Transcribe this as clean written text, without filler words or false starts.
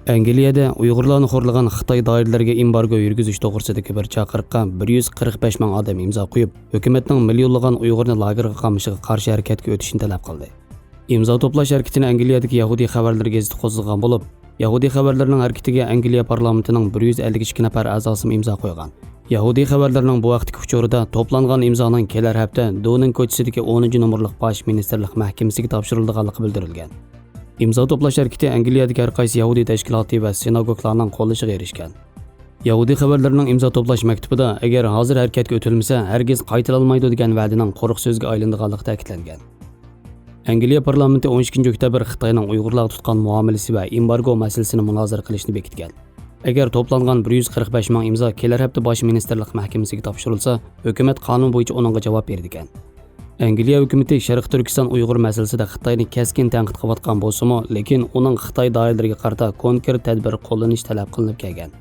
Angliyada Uyg'urlarni xo'rlagan Xitoy doiralariga embargo yurgizish to'g'risidagi bir chaqiriqqa 145 ming odam imzo qo'yib, hukumatning millionlagan Uyg'urni lagerga qamishiga qarshi harakatga o'tishini talab qildi. Imzo to'plash harakatini Angliyadagi Yahudiy xabarlar gazeti qo'zg'agan bo'lib, Yahudiy xabarlarning harakatiga Angliya parlamentining 152 nafar a'zosi imzo qo'ygan. Yahudiy xabarlarning bu vaqtdagi uchurida to'plangan imzoning kelar hafta Doning ko'chasidagi 10-nomerlik bosh ministerlik mahkamasiga topshirilganligi bildirilgan. İmzo to'plash harakati Angliyadagi har qaysi Yahudiy tashkiloti va sinagoglarning qo'llashiga erishgan. Yahudiy xabarlarining imzo to'plash maktubida agar hozir harakatga o'tilmasa, hargiz qaytarilmaydi degan va'daning quruq so'zga aylanganligi ta'kidlangan. Angliya parlamenti 12 oktyabr Xitoyning Uyg'urlarga tutgan muomalasi va embargo masalasini munozara qilishni bekitgan. Agar to'plangan 145 ming imzo kelar hafta bosh ministerlik mahkamasiga topshirilsa, hukumat qonun bo'yicha uningga javob berdi ekan. Angliya hukumati Sharq Turkiston Uyg'ur masalasida Xitoyni keskin tanqid qilayotgan bo'lsa-mu, lekin uning Xitoy doiralariga qarata konkret tadbir qo'llanish talab qilinib kelgan.